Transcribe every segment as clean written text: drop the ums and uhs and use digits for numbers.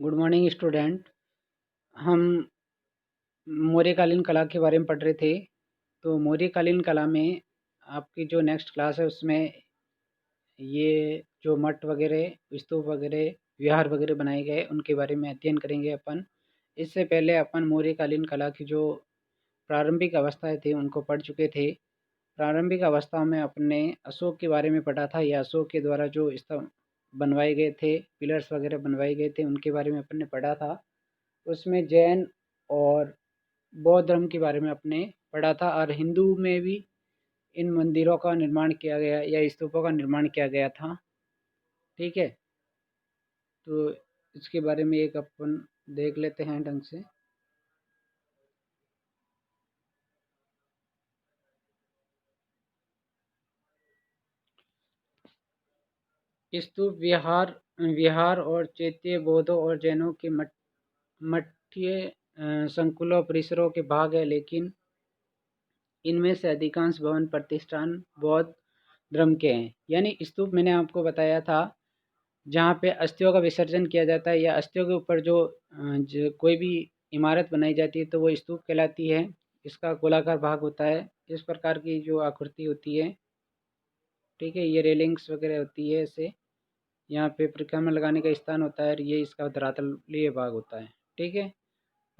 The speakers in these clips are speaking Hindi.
Good morning student. हम मौर्यकालीन कला के बारे में पढ़ रहे थे। तो मौर्यकालीन कला में आपकी जो नेक्स्ट क्लास है उसमें ये जो मठ वगैरह, स्तूप वगैरह, विहार वगैरह बनाए गए उनके बारे में अध्ययन करेंगे अपन। इससे पहले अपन मौर्यकालीन कला की जो प्रारंभिक अवस्थाएं थी उनको पढ़ चुके थे। प्रारंभिक अवस्था में अपने अशोक के बारे में पढ़ा था या अशोक के द्वारा जो स्तंभ बनवाए गए थे, पिलर्स वगैरह बनवाए गए थे, उनके बारे में अपन ने पढ़ा था। उसमें जैन और बौद्ध धर्म के बारे में आपने पढ़ा था और हिंदू में भी इन मंदिरों का निर्माण किया गया या स्तूपों का निर्माण किया गया था। ठीक है, तो इसके बारे में एक अपन देख लेते हैं ढंग से। स्तूप विहार विहार और चैत्य बौद्धों और जैनों के मठीय संकुलों परिसरों के भाग है, लेकिन इनमें से अधिकांश भवन प्रतिष्ठान बौद्ध धर्म के हैं। यानी स्तूप मैंने आपको बताया था जहाँ पे अस्थियों का विसर्जन किया जाता है या अस्थियों के ऊपर जो कोई भी इमारत बनाई जाती है तो वो स्तूप कहलाती है। इसका गोलाकार भाग होता है, इस प्रकार की जो आकृति होती है। ठीक है, ये रेलिंग्स वगैरह होती है ऐसे। यहाँ पे परिक्रमा लगाने का स्थान होता है और ये इसका धरातलीय भाग होता है। ठीक है,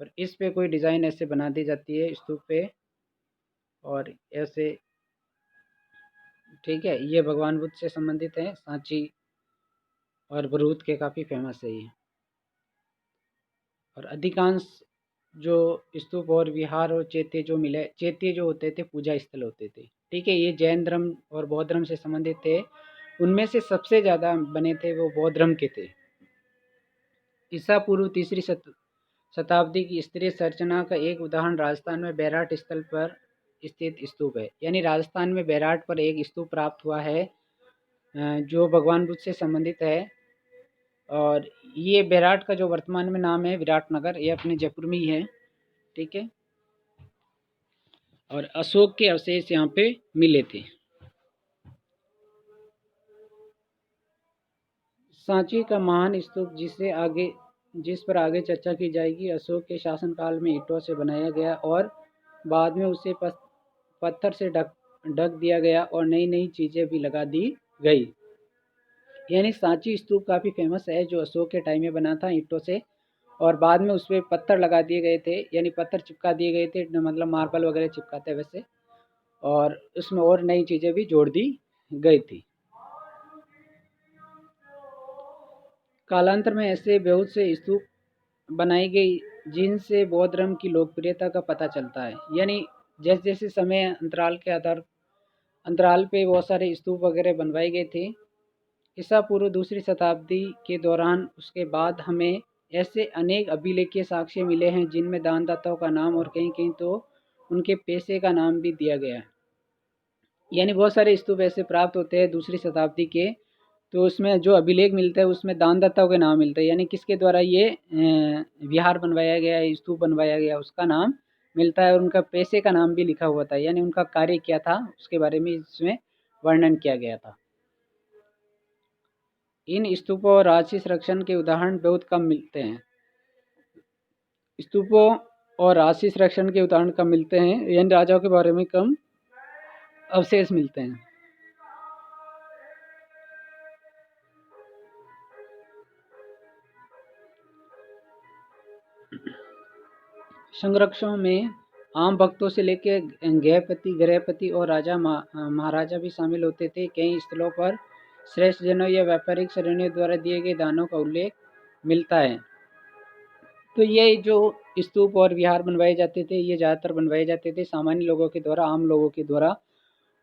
और इस पे कोई डिज़ाइन ऐसे बना दी जाती है स्तूप पे और ऐसे। ठीक है, ये भगवान बुद्ध से संबंधित है। सांची और बरूद के काफ़ी फेमस है ये। और अधिकांश जो स्तूप और विहार और चैत्य जो मिले, चैत्य जो होते थे पूजा स्थल होते थे। ठीक है, ये जैन धर्म और बौद्ध धर्म से संबंधित थे। उनमें से सबसे ज़्यादा बने थे वो बौद्ध धर्म के थे। ईसा पूर्व तीसरी शताब्दी की स्त्रीय संरचना का एक उदाहरण राजस्थान में बैराट स्थल पर स्थित स्तूप है। यानी राजस्थान में बैराट पर एक स्तूप प्राप्त हुआ है जो भगवान बुद्ध से संबंधित है। और ये बैराट का जो वर्तमान में नाम है विराटनगर, ये अपने जयपुर में ही है। ठीक है, और अशोक के अवशेष यहाँ पे मिले थे। सांची का महान स्तूप जिस पर आगे चर्चा की जाएगी, अशोक के शासनकाल में ईंटों से बनाया गया और बाद में उसे पत्थर से ढक दिया गया और नई नई चीज़ें भी लगा दी गई। यानी सांची स्तूप काफ़ी फेमस है जो अशोक के टाइम में बना था ईंटों से, और बाद में उस पर पत्थर लगा दिए गए थे, यानी पत्थर चिपका दिए गए थे, मतलब मार्बल वगैरह चिपकाते हैं वैसे। और उसमें और नई चीज़ें भी जोड़ दी गई थी। कालांतर में ऐसे बहुत से स्तूप बनाई गई जिनसे बौद्ध धर्म की लोकप्रियता का पता चलता है। यानी जैसे जैसे समय अंतराल पे बहुत सारे स्तूप वगैरह बनवाए गए थे। ईसा पूर्व दूसरी शताब्दी के दौरान उसके बाद हमें ऐसे अनेक अभिलेखीय साक्ष्य मिले हैं जिनमें दानदाताओं का नाम और कहीं कहीं तो उनके पैसे का नाम भी दिया गया है। यानी बहुत सारे स्तूप ऐसे प्राप्त होते हैं दूसरी शताब्दी के, तो उसमें जो अभिलेख मिलता है उसमें दानदाताओं के नाम मिलते हैं, यानी किसके द्वारा ये विहार बनवाया गया है, स्तूप बनवाया गया, उसका नाम मिलता है और उनका पैसे का नाम भी लिखा हुआ था, यानी उनका कार्य क्या था उसके बारे में इसमें वर्णन किया गया था। इन स्तूपों और राजसी संरक्षण के उदाहरण बहुत कम मिलते हैं। स्तूपों और राजसी संरक्षण के उदाहरण कम मिलते हैं, यानी राजाओं के बारे में कम अवशेष मिलते हैं। संरक्षकों में आम भक्तों से लेकर गृहपति और राजा महाराजा भी शामिल होते थे। कई स्थलों पर श्रेष्ठ जनों या व्यापारिक श्रेणियों द्वारा दिए गए दानों का उल्लेख मिलता है। तो ये जो स्तूप और विहार बनवाए जाते थे ये ज़्यादातर बनवाए जाते थे सामान्य लोगों के द्वारा, आम लोगों के द्वारा,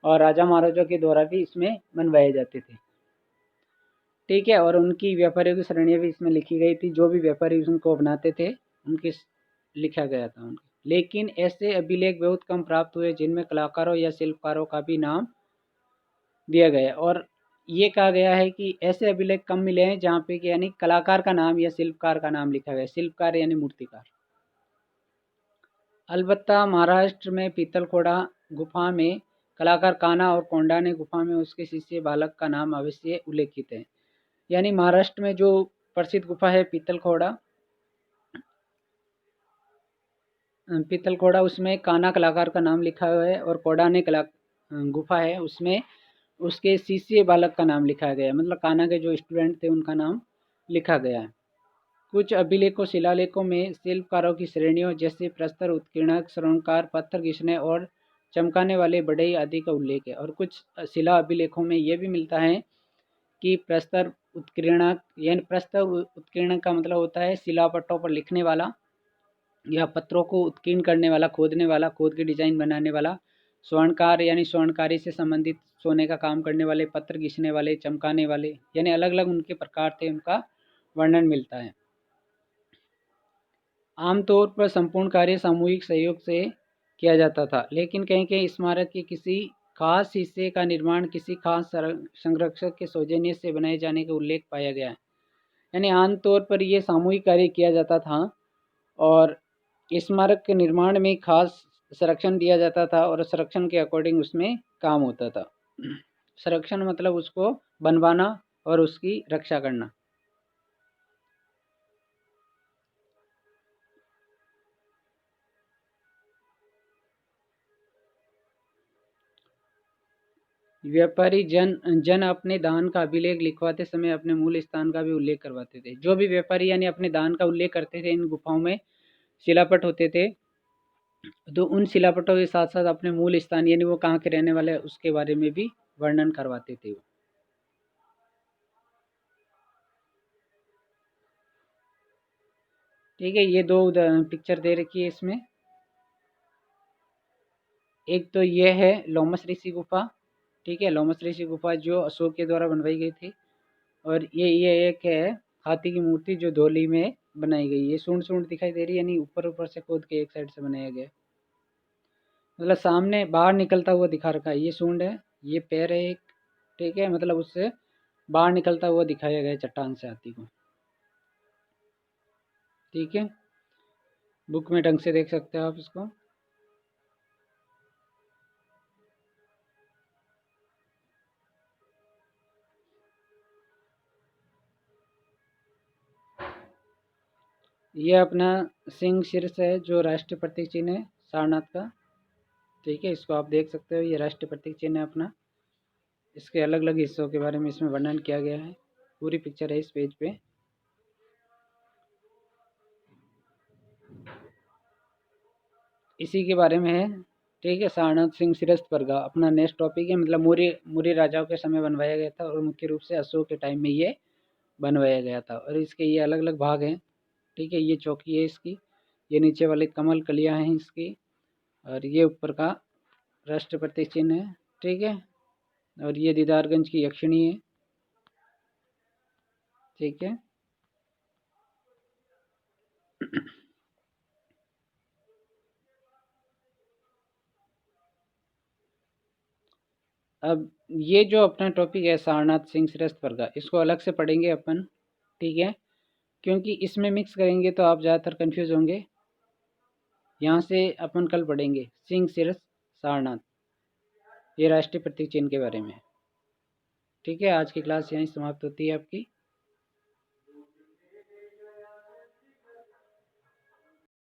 और राजा महाराजा के द्वारा भी इसमें बनवाए जाते थे। ठीक है, और उनकी व्यापारियों की श्रेणियाँ भी इसमें लिखी गई थी, जो भी व्यापारी उनको बनाते थे उनकी लिखा गया था उनके। लेकिन ऐसे अभिलेख बहुत कम प्राप्त हुए जिनमें कलाकारों या शिल्पकारों का भी नाम दिया गया, और ये कहा गया है कि ऐसे अभिलेख कम मिले हैं जहाँ पे कि यानी कलाकार का नाम या शिल्पकार का नाम लिखा गया, शिल्पकार यानी मूर्तिकार। अलबत्ता महाराष्ट्र में पीतलखोड़ा गुफा में कलाकार कान्हा और कोंडा ने गुफा में उसके शिष्य बालक का नाम अवश्य उल्लेखित है। यानी महाराष्ट्र में जो प्रसिद्ध गुफा है पीतलखोड़ा, पीतलखोड़ा, उसमें कान्हा कलाकार का नाम लिखा हुआ है, और कोडाने कला गुफा है, उसमें उसके शिष्य बालक का नाम लिखा गया है, मतलब कान्हा के जो स्टूडेंट थे उनका नाम लिखा गया है। कुछ अभिलेखों शिलालेखों में शिल्पकारों की श्रेणियों जैसे प्रस्तर, उत्कीर्णक, स्वर्णकार, पत्थर घिसने और चमकाने वाले बढ़ई आदि का उल्लेख है। और कुछ शिला अभिलेखों में यह भी मिलता है कि प्रस्तर उत्कीर्णक, यानी प्रस्तर उत्कीर्णक का मतलब होता है शिलापट्टों पर लिखने वाला या पत्रों को उत्कीर्ण करने वाला, खोदने वाला, खोद के डिजाइन बनाने वाला। स्वर्णकार यानी स्वर्णकारी से संबंधित सोने का काम करने वाले, पत्थर घिसने वाले, चमकाने वाले, यानी अलग अलग उनके प्रकार थे, उनका वर्णन मिलता है। आमतौर पर संपूर्ण कार्य सामूहिक सहयोग से किया जाता था, लेकिन कहीं कहीं स्मारक के किसी खास हिस्से का निर्माण किसी खास संरक्षक के सौजन्य से बनाए जाने का उल्लेख पाया गया है। यानी आमतौर पर ये सामूहिक कार्य किया जाता था, और स्मारक के निर्माण में खास संरक्षण दिया जाता था, और संरक्षण के अकॉर्डिंग उसमें काम होता था। संरक्षण मतलब उसको बनवाना और उसकी रक्षा करना। व्यापारी जन अपने दान का अभिलेख लिखवाते समय अपने मूल स्थान का भी उल्लेख करवाते थे। जो भी व्यापारी यानी अपने दान का उल्लेख करते थे, इन गुफाओं में शिलापट होते थे, तो उन शिलापटों के साथ साथ अपने मूल स्थान यानी वो कहाँ के रहने वाले हैं उसके बारे में भी वर्णन करवाते थे वो। ठीक है, ये दो पिक्चर दे रखी है इसमें। एक तो ये है लोमस ऋषि गुफा। ठीक है, लोमस ऋषि गुफा जो अशोक के द्वारा बनवाई गई थी। और ये एक है हाथी की मूर्ति जो धौली में बनाई गई है। सूंड सूंड दिखाई दे रही है, यानी ऊपर ऊपर से खोद के एक साइड से बनाया गया, मतलब सामने बाहर निकलता हुआ दिखा रखा है। ये सूंड है, ये पैर है एक। ठीक है, मतलब उससे बाहर निकलता हुआ दिखाया गया चट्टान से हाथी को। ठीक है, बुक में ढंग से देख सकते हो आप इसको। ये अपना सिंह शीर्ष है जो राष्ट्रीय प्रतीक चिन्ह है सारनाथ का। ठीक है, इसको आप देख सकते हो, ये राष्ट्रीय प्रतीक चिन्ह है अपना। इसके अलग अलग हिस्सों के बारे में इसमें वर्णन किया गया है, पूरी पिक्चर है इस पेज पे। इसी के बारे में है। ठीक है, सारनाथ सिंह श्रेष्ठ परगा अपना नेक्स्ट टॉपिक है, मतलब मौर्य राजाओं के समय बनवाया गया था, और मुख्य रूप से अशोक के टाइम में ये बनवाया गया था। और इसके ये अलग अलग भाग हैं। ठीक है, ये चौकी है इसकी, ये नीचे वाले कमल कलियाँ हैं इसकी, और ये ऊपर का राष्ट्रपति चिन्ह है। ठीक है, और ये दीदारगंज की यक्षिणी है। ठीक है, अब ये जो अपना टॉपिक है सारनाथ सिंह श्रेष्ठ परगा, इसको अलग से पढ़ेंगे अपन। ठीक है, क्योंकि इसमें मिक्स करेंगे तो आप ज़्यादातर कंफ्यूज होंगे। यहाँ से अपन कल पढ़ेंगे सिंह श्रेष्ठ सारनाथ, ये राष्ट्रीय प्रतीक चिन्ह के बारे में। ठीक है, आज की क्लास यहीं समाप्त होती है आपकी।